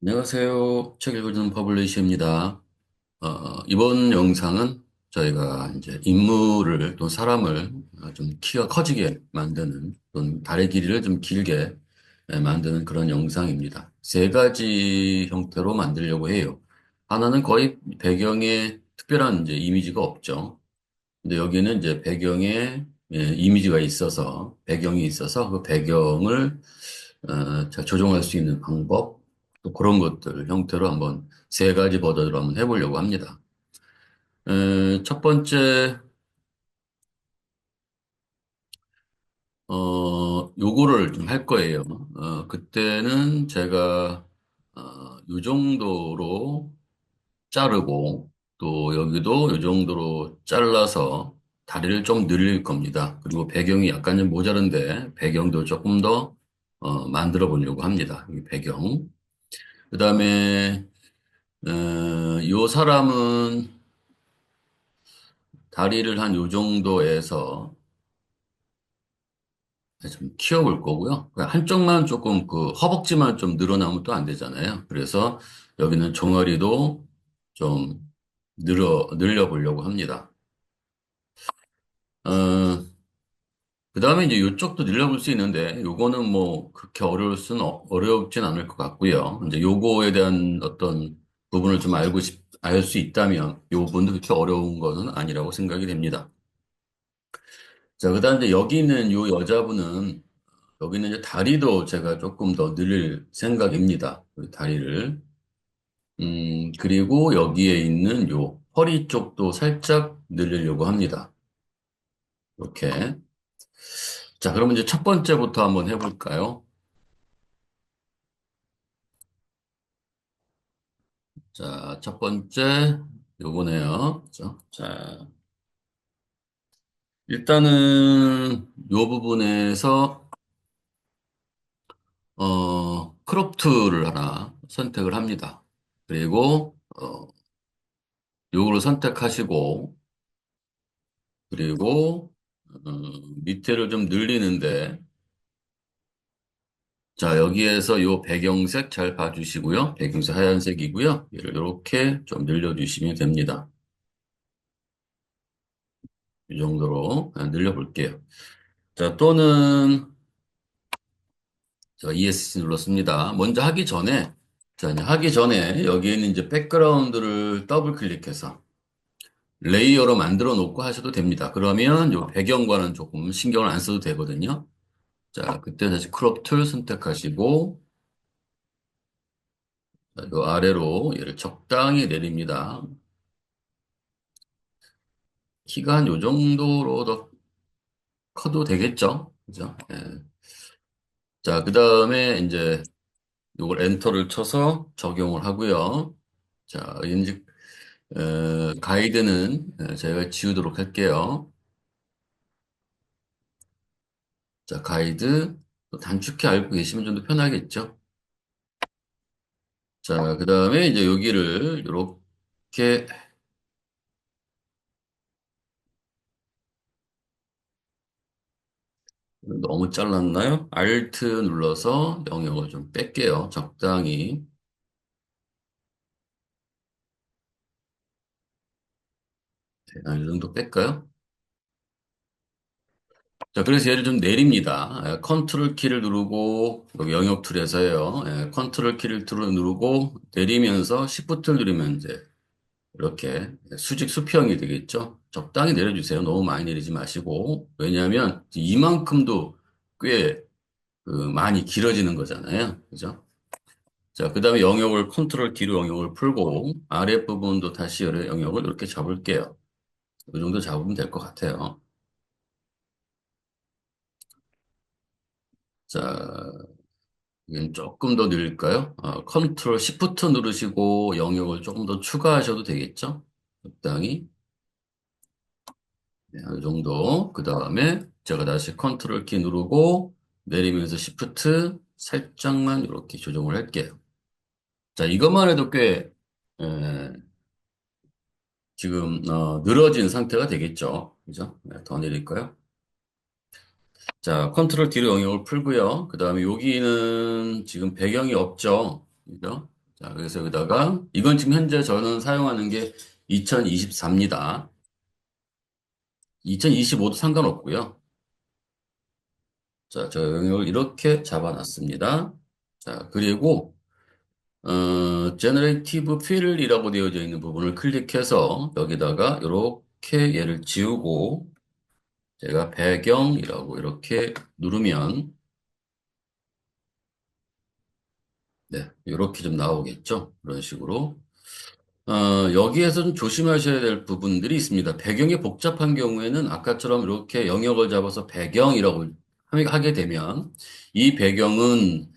안녕하세요. 책 읽어주는 퍼블리시입니다. 이번 영상은 저희가 이제 인물을 또 사람을 좀 키가 커지게 만드는 또는 다리 길이를 좀 길게 만드는 그런 영상입니다. 세 가지 형태로 만들려고 해요. 하나는 거의 배경에 특별한 이제 이미지가 없죠. 근데 여기는 이제 배경에 이미지가 있어서 배경이 있어서 그 배경을 자, 조정할 수 있는 방법, 또 그런 것들 형태로 한번 세 가지 버전으로 한번 해보려고 합니다. 첫 번째, 요거를 좀 할 거예요. 그때는 제가, 요 정도로 자르고, 또 여기도 요 정도로 잘라서 다리를 좀 늘릴 겁니다. 그리고 배경이 약간 좀 모자른데, 배경도 조금 더, 만들어 보려고 합니다. 이 배경. 그 다음에 요 사람은 다리를 한 요 정도에서 좀 키워볼 거고요. 그 한쪽만 조금 그 허벅지만 좀 늘어나면 또 안 되잖아요. 그래서 여기는 종아리도 좀 늘려보려고 합니다. 어, 그 다음에 이제 요쪽도 늘려볼 수 있는데 요거는 뭐 그렇게 어렵진 않을 것 같고요. 이제 요거에 대한 어떤 부분을 좀 알 수 있다면 요 부분도 그렇게 어려운 거는 아니라고 생각이 됩니다. 자, 그다음에 여기 있는 요 여자분은 여기는 이제 다리도 제가 조금 더 늘릴 생각입니다. 그 다리를. 그리고 여기에 있는 요 허리 쪽도 살짝 늘리려고 합니다. 이렇게. 자, 그러면 이제 첫 번째부터 한번 해볼까요? 자, 첫 번째 요거네요. 그죠? 자, 일단은 요 부분에서 크롭 툴을 하나 선택을 합니다. 그리고 요거를 선택하시고 그리고 어, 밑에를 좀 늘리는데 자 여기에서 요 배경색 잘 봐주시고요. 배경색 하얀색이고요. 얘를 이렇게 좀 늘려주시면 됩니다. 이 정도로 늘려볼게요. 자 또는 제가 ESC 눌렀습니다. 먼저 하기 전에 자 이제 하기 전에 여기 있는 이제 백그라운드를 더블 클릭해서 레이어로 만들어 놓고 하셔도 됩니다. 그러면 요 배경과는 조금 신경을 안 써도 되거든요. 자, 그때 다시 크롭 툴 선택하시고, 자, 요 아래로 얘를 적당히 내립니다. 키가 한 요 정도로 더 커도 되겠죠? 그죠? 예. 자, 그 다음에 이제 요걸 엔터를 쳐서 적용을 하고요. 자, 이제, 가이드는 제가 지우도록 할게요. 자, 가이드. 또 단축키 알고 계시면 좀 더 편하겠죠? 자, 그 다음에 이제 여기를 이렇게 너무 잘랐나요? Alt 눌러서 영역을 좀 뺄게요. 적당히. 이 정도 뺄까요? 자, 그래서 얘를 좀 내립니다. 컨트롤 키를 누르고, 여기 영역 툴에서요. 컨트롤 키를 누르고, 내리면서 Shift를 누르면 이제 이렇게 수직 수평이 되겠죠? 적당히 내려주세요. 너무 많이 내리지 마시고. 왜냐하면 이만큼도 꽤 많이 길어지는 거잖아요. 그죠? 자, 그 다음에 영역을 컨트롤 D로 영역을 풀고 아랫부분도 다시 영역을 이렇게 잡을게요. 이 정도 잡으면 될 것 같아요. 자, 이건 조금 더 늘릴까요? 컨트롤 시프트 누르시고 영역을 조금 더 추가하셔도 되겠죠? 적당히. 네, 이 정도. 그 다음에 제가 다시 컨트롤 키 누르고 내리면서 시프트 살짝만 이렇게 조정을 할게요. 자, 이것만 해도 꽤 에, 지금 늘어진 상태가 되겠죠? 그죠? 네, 더 내릴까요? 자, 컨트롤 D로 영역을 풀고요. 그 다음에 여기는 지금 배경이 없죠? 그죠? 자, 그래서 여기다가, 이건 지금 현재 저는 사용하는 게 2024입니다. 2025도 상관없고요. 자, 저 영역을 이렇게 잡아놨습니다. 자, 그리고, Generative Fill이라고 되어져 있는 부분을 클릭해서 여기다가 이렇게 얘를 지우고 제가 배경이라고 이렇게 누르면 네, 이렇게 좀 나오겠죠. 그런 식으로. 여기에서 좀 조심하셔야 될 부분들이 있습니다. 배경이 복잡한 경우에는 아까처럼 이렇게 영역을 잡아서 배경이라고 하게 되면 이 배경은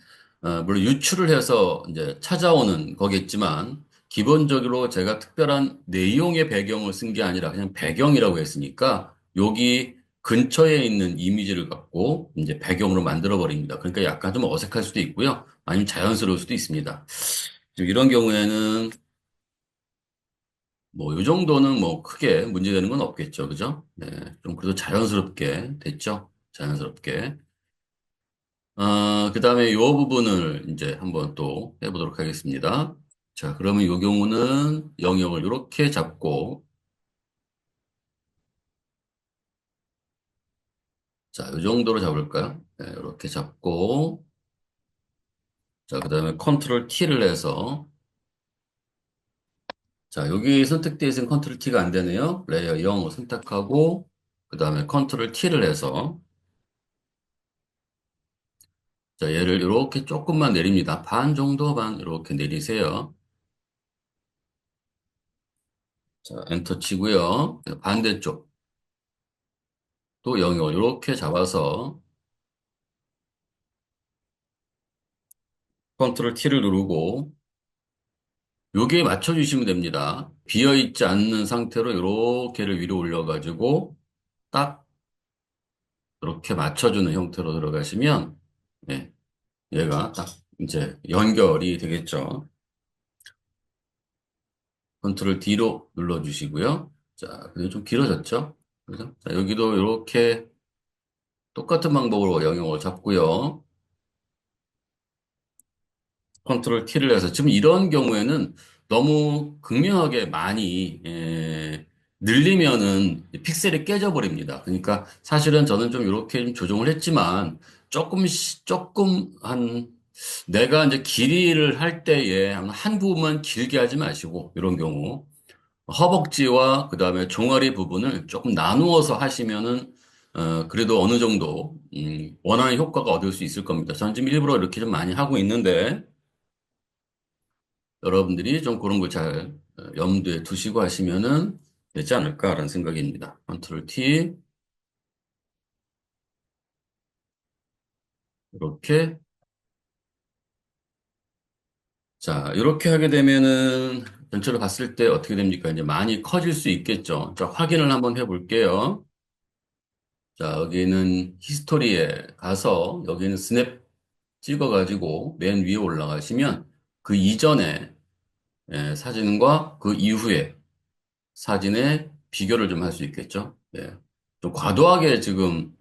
물론 유출을 해서 이제 찾아오는 거겠지만 기본적으로 제가 특별한 내용의 배경을 쓴 게 아니라 그냥 배경이라고 했으니까 여기 근처에 있는 이미지를 갖고 이제 배경으로 만들어 버립니다. 그러니까 약간 좀 어색할 수도 있고요. 아니면 자연스러울 수도 있습니다. 지금 이런 경우에는 뭐, 요 정도는 뭐 크게 문제되는 건 없겠죠. 그죠? 네. 좀 그래도 자연스럽게 됐죠. 자연스럽게. 그 다음에 요 부분을 이제 한번 또 해보도록 하겠습니다. 자, 그러면 요 경우는 영역을 이렇게 잡고, 자, 요 정도로 잡을까요? 네, 이렇게 잡고, 자, 그 다음에 컨트롤 T를 해서, 자, 여기 선택되어 있는 컨트롤 T가 안 되네요. 레이어 0을 선택하고, 그 다음에 컨트롤 T를 해서, 자, 얘를 이렇게 조금만 내립니다. 반 정도만 이렇게 내리세요. 자, 엔터 치고요. 반대쪽 또 영역을 이렇게 잡아서 컨트롤 T를 누르고 여기에 맞춰주시면 됩니다. 비어있지 않는 상태로 이렇게를 위로 올려가지고 딱 이렇게 맞춰주는 형태로 들어가시면 네, 얘가 딱 이제 연결이 되겠죠. 컨트롤 D로 눌러주시고요. 자, 그게 좀 길어졌죠? 그죠? 자, 여기도 이렇게 똑같은 방법으로 영역을 잡고요. 컨트롤 T를 해서 지금 이런 경우에는 너무 극명하게 많이 늘리면은 픽셀이 깨져 버립니다. 그러니까 사실은 저는 좀 이렇게 좀 조정을 했지만 조금 한 내가 이제 길이를 할 때에 한 부분만 길게 하지 마시고 이런 경우 허벅지와 그다음에 종아리 부분을 조금 나누어서 하시면은 그래도 어느 정도 원하는 효과가 얻을 수 있을 겁니다. 저는 지금 일부러 이렇게 좀 많이 하고 있는데 여러분들이 좀 그런 걸 잘 염두에 두시고 하시면은 되지 않을까라는 생각입니다. 컨트롤 T 이렇게 자 이렇게 하게 되면은 전체로 봤을 때 어떻게 됩니까? 이제 많이 커질 수 있겠죠. 자 확인을 한번 해볼게요. 자 여기는 히스토리에 가서 여기는 스냅 찍어가지고 맨 위에 올라가시면 그 이전에 사진과 그 이후에 사진의 비교를 좀 할 수 있겠죠. 예. 좀 과도하게 지금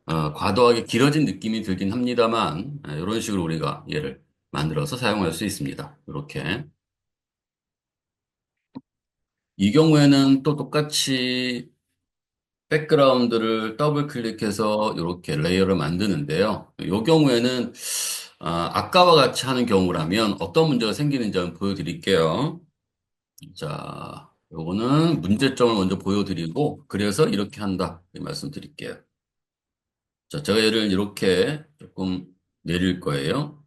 과도하게 길어진 느낌이 들긴 합니다만 이런 식으로 우리가 얘를 만들어서 사용할 수 있습니다. 이렇게 이 경우에는 또 똑같이 백그라운드를 더블 클릭해서 이렇게 레이어를 만드는데요. 이 경우에는 아까와 같이 하는 경우라면 어떤 문제가 생기는지 한번 보여드릴게요. 자, 요거는 문제점을 먼저 보여드리고 그래서 이렇게 한다 이 말씀드릴게요. 자, 제가 얘를 이렇게 조금 내릴 거예요.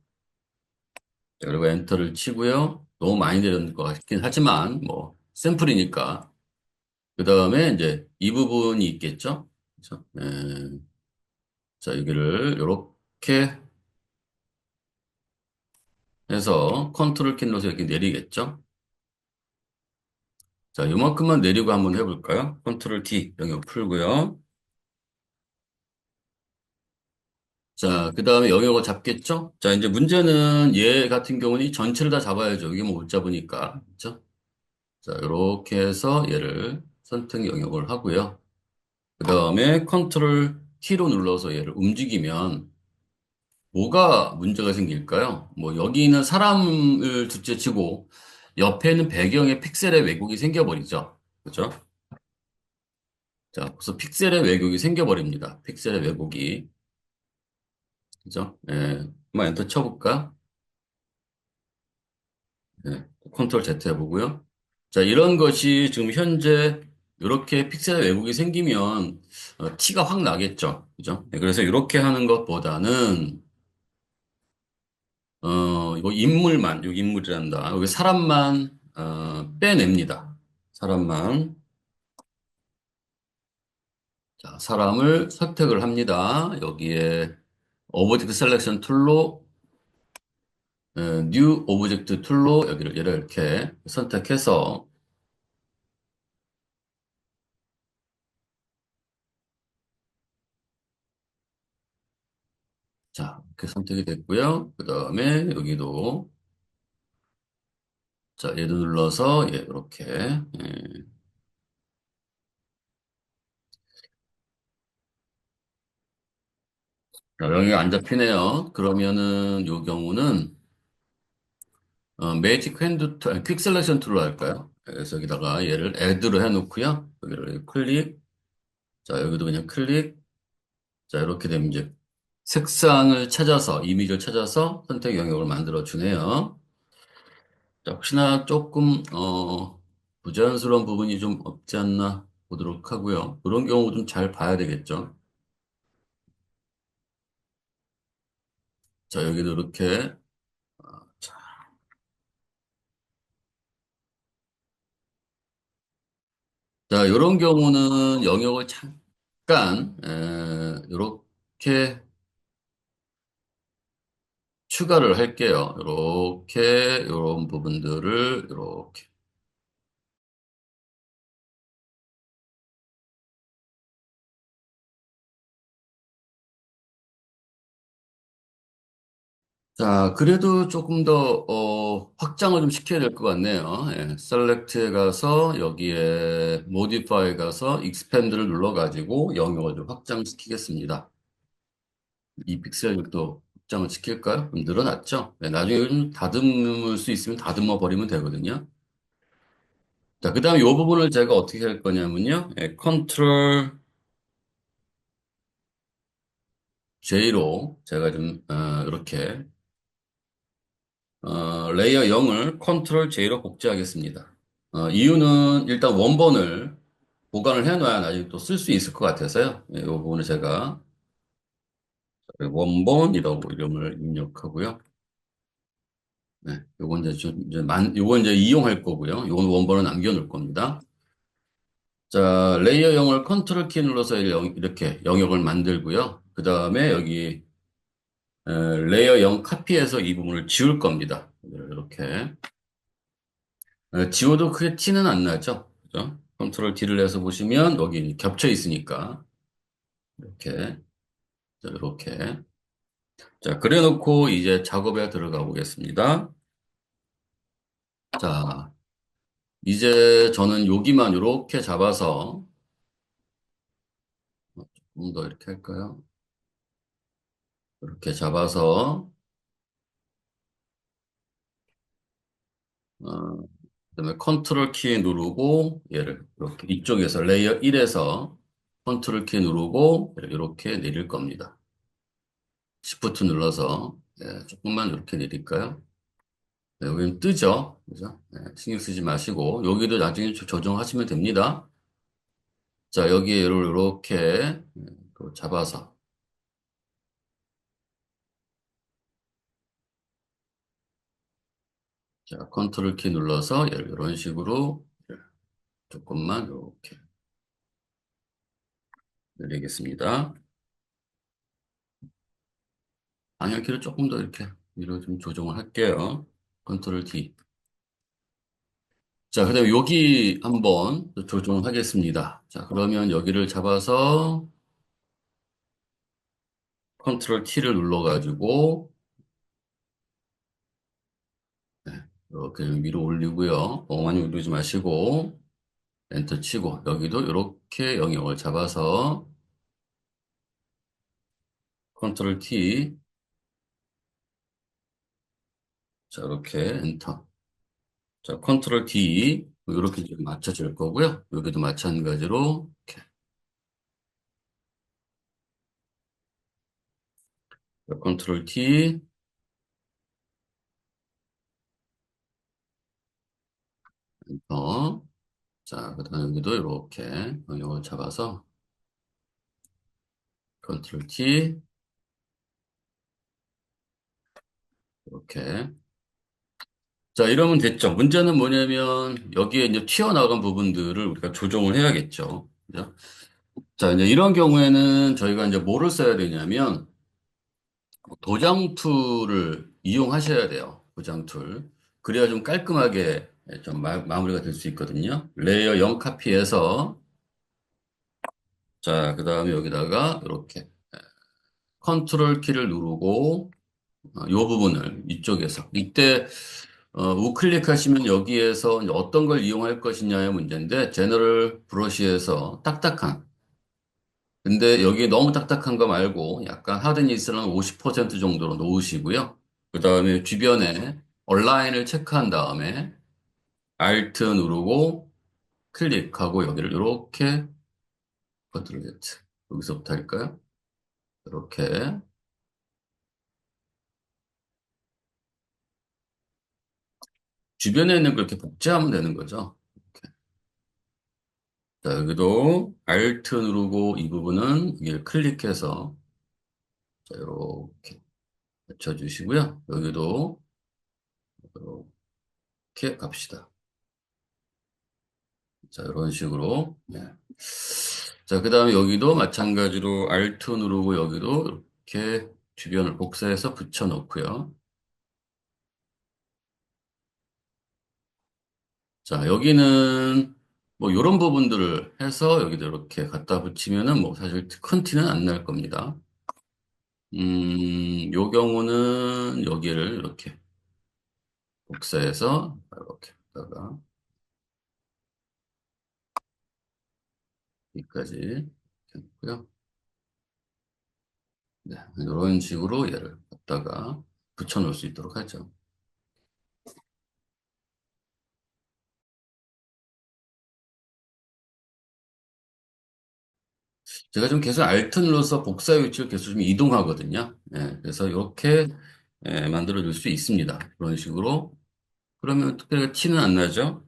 자, 그리고 엔터를 치고요. 너무 많이 내렸는 것 같긴 하지만 뭐 샘플이니까 그 다음에 이제 이 부분이 있겠죠. 그렇죠? 자, 여기를 이렇게 해서 컨트롤 키 눌러서 이렇게 내리겠죠. 자, 요만큼만 내리고 한번 해볼까요? 컨트롤 T 영역 풀고요. 자, 그 다음에 영역을 잡겠죠? 자, 이제 문제는 얘 같은 경우는 이 전체를 다 잡아야죠. 이게 뭐 못 잡으니까. 그렇죠? 자, 이렇게 해서 얘를 선택 영역을 하고요. 그 다음에 컨트롤 T로 눌러서 얘를 움직이면 뭐가 문제가 생길까요? 뭐 여기 있는 사람을 둘째 치고 옆에 있는 배경에 픽셀의 왜곡이 생겨버리죠. 그죠? 자, 그래서 픽셀의 왜곡이 생겨버립니다. 픽셀의 왜곡이. 그죠? 예. 한번 엔터 쳐볼까? 예. 컨트롤 Z 해보고요. 자, 이런 것이 지금 현재 이렇게 픽셀의 왜곡이 생기면 티가 확 나겠죠. 그죠? 예, 그래서 이렇게 하는 것보다는 이거 인물만, 여기 인물이란다. 여기 사람만, 빼냅니다. 사람만. 자, 사람을 선택을 합니다. 여기에 오브젝트 셀렉션 툴로, 뉴 오브젝트 툴로 여기를 이렇게 선택해서, 자, 이렇게 선택이 됐고요. 그 다음에 여기도, 자, 얘도 눌러서, 예, 이렇게, 예. 자, 여기가 안 잡히네요. 그러면은, 요 경우는, 매직 핸드 툴, 아니, 퀵 셀렉션 툴로 할까요? 그래서 여기다가 얘를 애드로 해놓고요. 여기를 클릭. 자, 여기도 그냥 클릭. 자, 이렇게 되면 이제 색상을 찾아서, 이미지를 찾아서 선택 영역을 만들어 주네요. 자, 혹시나 조금, 부자연스러운 부분이 좀 없지 않나 보도록 하고요. 그런 경우 좀 잘 봐야 되겠죠. 자, 여기도 이렇게. 자, 자, 이런 경우는 영역을 잠깐, 이렇게 추가를 할게요. 이렇게, 이런 부분들을 이렇게. 자, 그래도 조금 더, 확장을 좀 시켜야 될 것 같네요. 예, 셀렉트에 가서 여기에 모디파이에 가서 익스펜드를 눌러가지고 영역을 좀 확장시키겠습니다. 이 픽셀도 확장을 시킬까요? 그럼 늘어났죠? 네, 나중에 좀 다듬을 수 있으면 다듬어 버리면 되거든요. 자, 그 다음에 이 부분을 제가 어떻게 할 거냐면요. 예, 컨트롤 J로 제가 좀, 이렇게, 레이어 0을 컨트롤 J로 복제하겠습니다. 이유는 일단 원본을 보관을 해놔야 나중에 또 쓸 수 있을 것 같아서요. 예, 이 부분을 제가 원본이라고 이름을 입력하고요. 네, 요건 이제 요건 이제 이용할 거고요. 요건 원본을 남겨놓을 겁니다. 자, 레이어 0을 컨트롤 키 눌러서 이렇게 영역을 만들고요. 그 다음에 여기 레이어 0 카피해서 이 부분을 지울 겁니다. 이렇게. 지워도 크게 티는 안 나죠. 그죠? 컨트롤 D를 해서 보시면 여기 겹쳐 있으니까 이렇게 자, 이렇게 자 그래 놓고 이제 작업에 들어가 보겠습니다. 자 이제 저는 여기만 이렇게 잡아서 좀 더 이렇게 할까요? 이렇게 잡아서 그다음에 컨트롤 키 누르고 얘를 이렇게 이쪽에서 레이어 1에서 컨트롤 키 누르고 이렇게 내릴 겁니다. 시프트 눌러서 조금만 이렇게 내릴까요? 네, 여기는 뜨죠? 그죠? 네, 신경 쓰지 마시고, 여기도 나중에 조정하시면 됩니다. 자, 여기에 얘를 이렇게 또 잡아서, 자, 컨트롤 키 눌러서 얘를 이런 식으로 조금만 이렇게 내리겠습니다. 방향키를 조금 더 이렇게 위로 좀 조정을 할게요. 컨트롤 D. 자, 그다음에 여기 한번 조정을 하겠습니다. 자, 그러면 여기를 잡아서 컨트롤 T를 눌러가지고, 네, 이렇게 위로 올리고요. 너무 많이 올리지 마시고, 엔터 치고 여기도 이렇게 영역을 잡아서 컨트롤 T 자, 이렇게 엔터. 자, 컨트롤 D. 이렇게 좀 맞춰질 거고요. 여기도 마찬가지로, 이렇게. 컨트롤 T, 엔터. 자, 그 다음에 여기도 이렇게 영역을 잡아서 컨트롤 T, 이렇게. 자, 이러면 됐죠. 문제는 뭐냐면 여기에 이제 튀어나간 부분들을 우리가 조정을 해야겠죠. 그죠? 자, 이제 이런 경우에는 저희가 이제 뭐를 써야 되냐면 도장 툴을 이용하셔야 돼요. 도장 툴. 그래야 좀 깔끔하게 좀 마무리가 될 수 있거든요. 레이어 0 카피해서 자, 그 다음에 여기다가 이렇게 컨트롤 키를 누르고 이 부분을 이쪽에서 이때 우클릭 하시면 여기에서 이제 어떤 걸 이용할 것이냐의 문제인데 제너럴 브러쉬에서 딱딱한 근데 여기 너무 딱딱한 거 말고 약간 하드니스는 50% 정도로 놓으시고요. 그 다음에 주변에 얼라인을 체크한 다음에 Alt 누르고 클릭하고 여기를 이렇게 컨트롤 Z 여기서부터 할까요? 이렇게 주변에 있는 걸 이렇게 복제하면 되는 거죠. 이렇게. 자, 여기도 Alt 누르고 이 부분은 여기를 클릭해서 자, 이렇게 맞춰주시고요. 여기도 이렇게 갑시다. 자, 이런 식으로. 네. 자, 그 다음에 여기도 마찬가지로 Alt 누르고 여기도 이렇게 주변을 복사해서 붙여 놓고요. 자, 여기는 뭐 이런 부분들을 해서 여기도 이렇게 갖다 붙이면은 뭐 사실 큰 티는 안 날 겁니다. 요 경우는 여기를 이렇게 복사해서 이렇게 다가 여기까지 이렇게 했고요. 네, 이런 식으로 얘를 갖다가 붙여 놓을 수 있도록 하죠. 제가 좀 계속 Alt 눌러서 복사 위치를 계속 좀 이동하거든요. 예, 그래서 이렇게 만들어 줄 수 있습니다. 그런 식으로. 그러면 특별히 티는 안 나죠?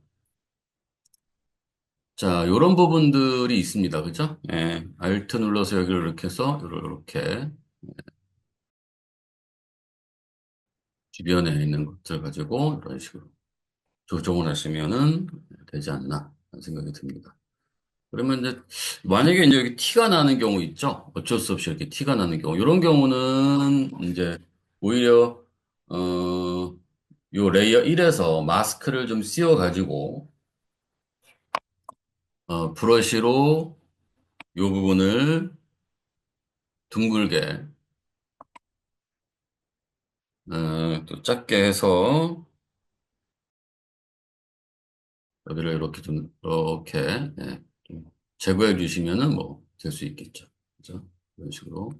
자, 이런 부분들이 있습니다. 그죠? 예, Alt 눌러서 여기를 이렇게 해서 이렇게 주변에 있는 것들 가지고 이런 식으로 조정을 하시면은 되지 않나 하는 생각이 듭니다. 그러면 이제 만약에 이제 여기 티가 나는 경우 있죠. 어쩔 수 없이 이렇게 티가 나는 경우. 이런 경우는 이제 오히려 요 레이어 1에서 마스크를 좀 씌워 가지고 브러쉬로 요 부분을 둥글게 또 작게 해서 여기를 이렇게 좀 이렇게 좀 제거해 주시면은 뭐 될 수 있겠죠. 그죠? 이런 식으로.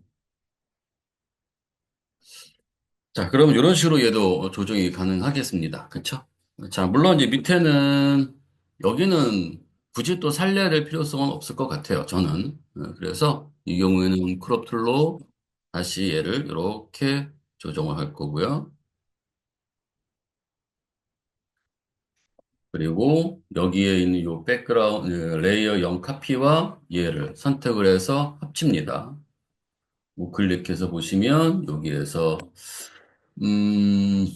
자, 그러면 이런 식으로 얘도 조정이 가능하겠습니다. 그쵸? 자, 물론 이제 밑에는, 여기는 굳이 또 살려야 될 필요성은 없을 것 같아요. 저는. 그래서 이 경우에는 크롭 툴로 다시 얘를 이렇게 조정을 할 거고요. 그리고 여기에 있는 이 백그라운드, 레이어 0 카피와 얘를 선택을 해서 합칩니다. 우클릭해서 보시면 여기에서, 음,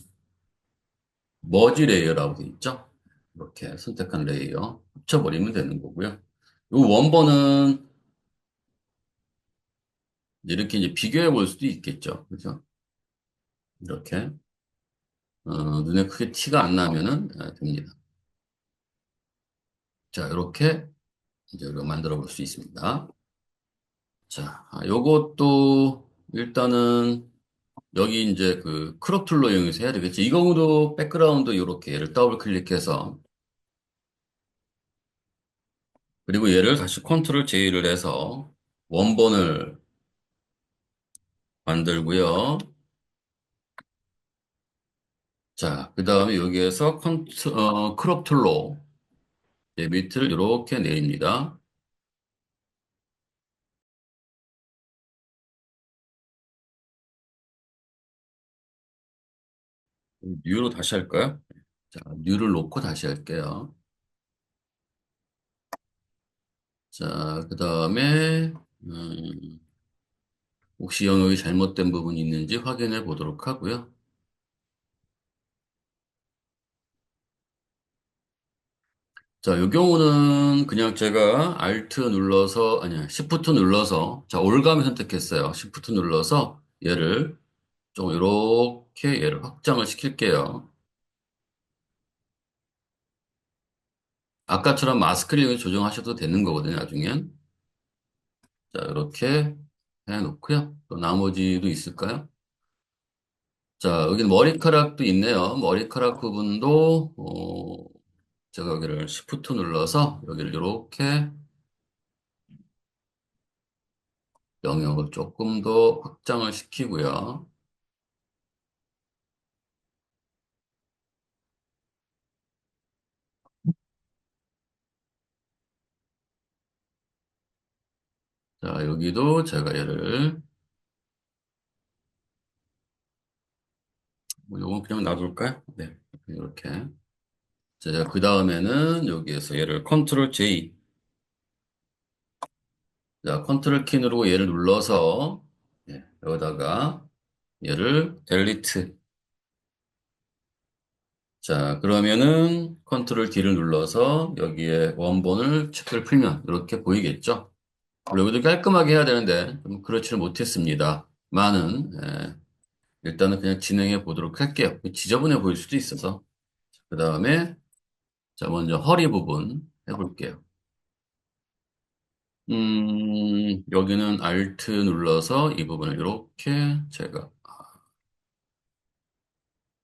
머지 레이어라고 돼 있죠? 이렇게 선택한 레이어 합쳐버리면 되는 거고요. 이 원본은 이렇게 이제 비교해 볼 수도 있겠죠. 그죠? 이렇게 눈에 크게 티가 안 나면은 됩니다. 자, 이렇게 이제 우리가 만들어 볼 수 있습니다. 자, 요것도 일단은 여기 이제 그 크롭 툴로 이용해서 해야 되겠지. 이 경우도 백그라운드 이렇게 얘를 더블 클릭해서 그리고 얘를 다시 컨트롤 J를 해서 원본을 만들고요. 자, 그 다음에 여기에서 크롭 툴로 밑을 이렇게 내립니다. 뉴로 다시 할까요? 자, 뉴를 놓고 다시 할게요. 자, 그 다음에, 혹시 영역이 잘못된 부분이 있는지 확인해 보도록 하고요. 자, 이 경우는 그냥 제가 Alt 눌러서, 아니야, Shift 눌러서, 자, 올감을 선택했어요. Shift 눌러서 얘를 좀 이렇게 얘를 확장을 시킬게요. 아까처럼 마스크링을 조정하셔도 되는 거거든요, 나중엔. 자, 이렇게 해놓고요. 또 나머지도 있을까요? 자, 여기는 머리카락도 있네요. 머리카락 부분도, 제가 여기를 Shift 눌러서 여기를 이렇게 영역을 조금 더 확장을 시키고요. 자, 여기도 제가 얘를, 뭐 요건 그냥 놔둘까요? 네, 이렇게. 자, 그 다음에는 여기에서 얘를 컨트롤 J, 자, 컨트롤 키 누르고 얘를 눌러서, 예, 여기다가 얘를 델리트. 자, 그러면은 컨트롤 D를 눌러서 여기에 원본을 체크를 풀면 이렇게 보이겠죠? 물론 여기도 깔끔하게 해야 되는데 좀 그렇지는 못했습니다. 많은, 일단은 그냥 진행해 보도록 할게요. 지저분해 보일 수도 있어서. 그 다음에, 자, 먼저 허리 부분 해볼게요. 여기는 Alt 눌러서 이 부분을 이렇게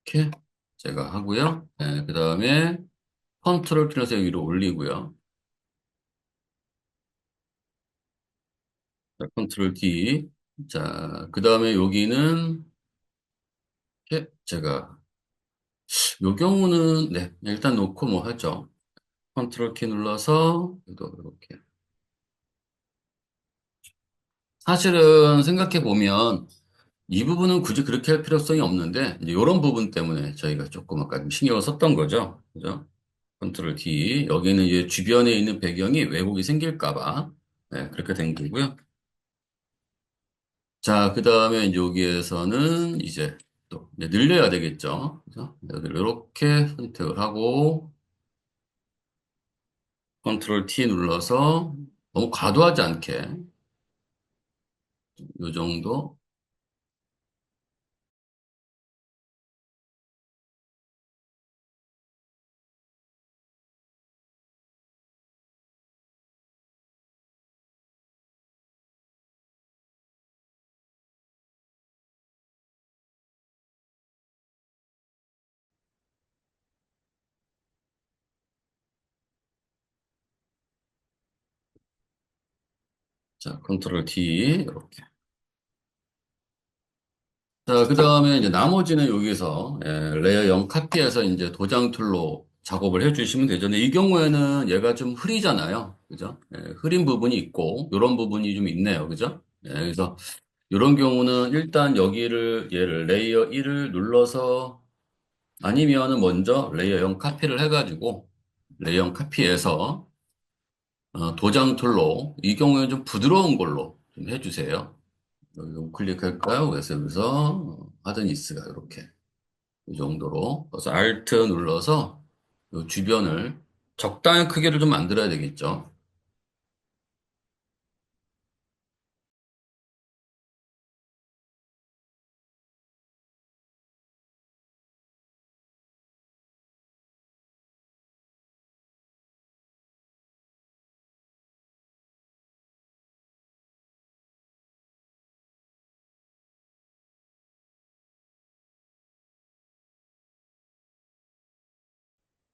이렇게 제가 하고요. 그 다음에 컨트롤 키로서 위로 올리고요. 자, 컨트롤 D. 자, 그 다음에 여기는 이렇게 제가 요 경우는 네, 일단 놓고 뭐 하죠. 컨트롤 키 눌러서 또 이렇게. 사실은 생각해 보면 이 부분은 굳이 그렇게 할 필요성이 없는데 이제 이런 부분 때문에 저희가 조금 아까 좀 신경을 썼던 거죠. 그죠? 컨트롤 D. 여기는 이제 주변에 있는 배경이 왜곡이 생길까 봐. 네, 그렇게 된 거고요. 자, 그 다음에 이제 여기에서는 이제 또 이제 늘려야 되겠죠. 그래서 여기를 이렇게 선택을 하고 컨트롤 T 눌러서 너무 과도하지 않게 이 정도. 자, 컨트롤 T 이렇게. 자, 그 다음에 이제 나머지는 여기서 레이어 0 카피해서 이제 도장 툴로 작업을 해주시면 되죠. 근데 이 경우에는 얘가 좀 흐리잖아요. 그죠? 흐린 부분이 있고 이런 부분이 좀 있네요. 그죠? 그래서 이런 경우는 일단 여기를 얘를 레이어 1을 눌러서 아니면은 먼저 레이어 0 카피를 해가지고 레이어 0 카피해서 도장 툴로 이 경우에 좀 부드러운 걸로 좀 해주세요. 여기 우클릭할까요? 그래서 여기서 하드니스가 이렇게 이 정도로 그래서 Alt 눌러서 이 주변을 적당한 크기를 좀 만들어야 되겠죠.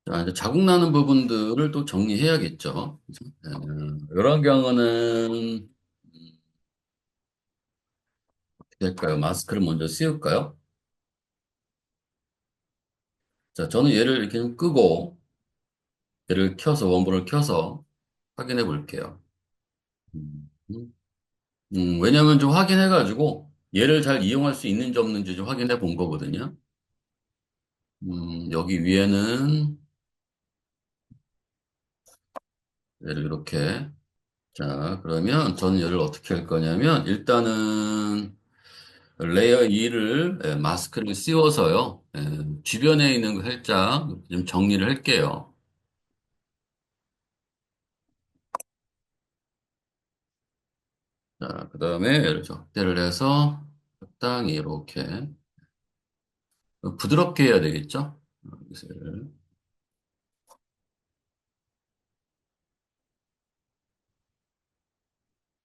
자, 이제 자국 나는 부분들을 또 정리해야겠죠. 이런 경우는 어떻게 할까요? 마스크를 먼저 씌울까요? 자, 저는 얘를 이렇게 좀 끄고, 얘를 켜서, 원본을 켜서 확인해 볼게요. 음, 음. 왜냐면 좀 확인해가지고, 얘를 잘 이용할 수 있는지 없는지 좀 확인해 본 거거든요. 여기 위에는 얘를 이렇게. 자, 그러면 저는 얘를 어떻게 할 거냐면, 일단은 레이어 2를, 마스크를 씌워서요, 주변에 있는 거 살짝 좀 정리를 할게요. 자, 그 다음에 얘를 적대를 해서 적당히 이렇게 부드럽게 해야 되겠죠? 그래서 얘를,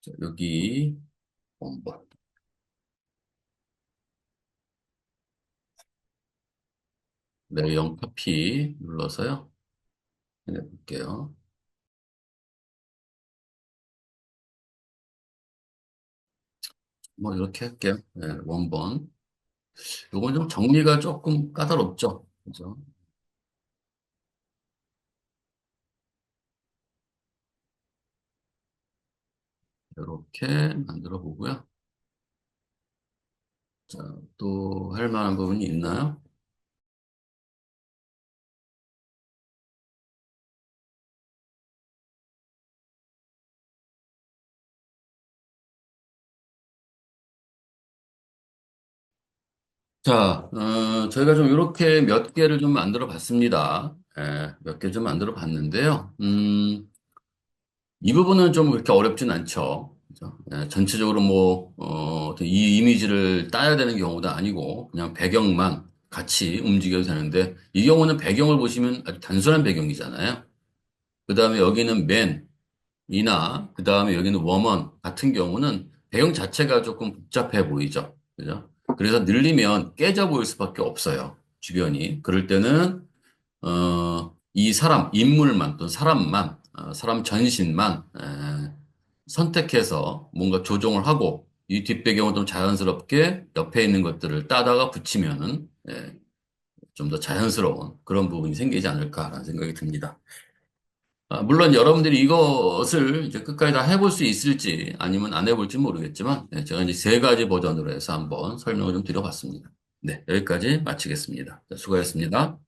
자, 여기 원본 레이어 0 카피 눌러서요. 해볼게요. 뭐 이렇게 할게요. 네, 원본. 요건 좀 정리가 조금 까다롭죠? 그죠? 이렇게 만들어 보고요. 자, 또 할 만한 부분이 있나요? 자, 저희가 좀 이렇게 몇 개를 좀 만들어 봤습니다. 몇 개 좀 만들어 봤는데요. 이 부분은 좀 그렇게 어렵진 않죠. 그죠? 전체적으로 뭐, 이 이미지를 따야 되는 경우도 아니고, 그냥 배경만 같이 움직여도 되는데, 이 경우는 배경을 보시면 아주 단순한 배경이잖아요. 그 다음에 여기는 맨이나, 그 다음에 여기는 워먼 같은 경우는 배경 자체가 조금 복잡해 보이죠. 그죠? 그래서 늘리면 깨져 보일 수밖에 없어요. 주변이. 그럴 때는 이 사람, 인물만 또는 사람만, 사람 전신만 선택해서 뭔가 조정을 하고 이 뒷배경을 좀 자연스럽게 옆에 있는 것들을 따다가 붙이면은 좀 더 자연스러운 그런 부분이 생기지 않을까라는 생각이 듭니다. 물론 여러분들이 이것을 이제 끝까지 다 해볼 수 있을지 아니면 안 해볼지 모르겠지만 제가 이제 세 가지 버전으로 해서 한번 설명을 좀 드려봤습니다. 네, 여기까지 마치겠습니다. 자, 수고하셨습니다.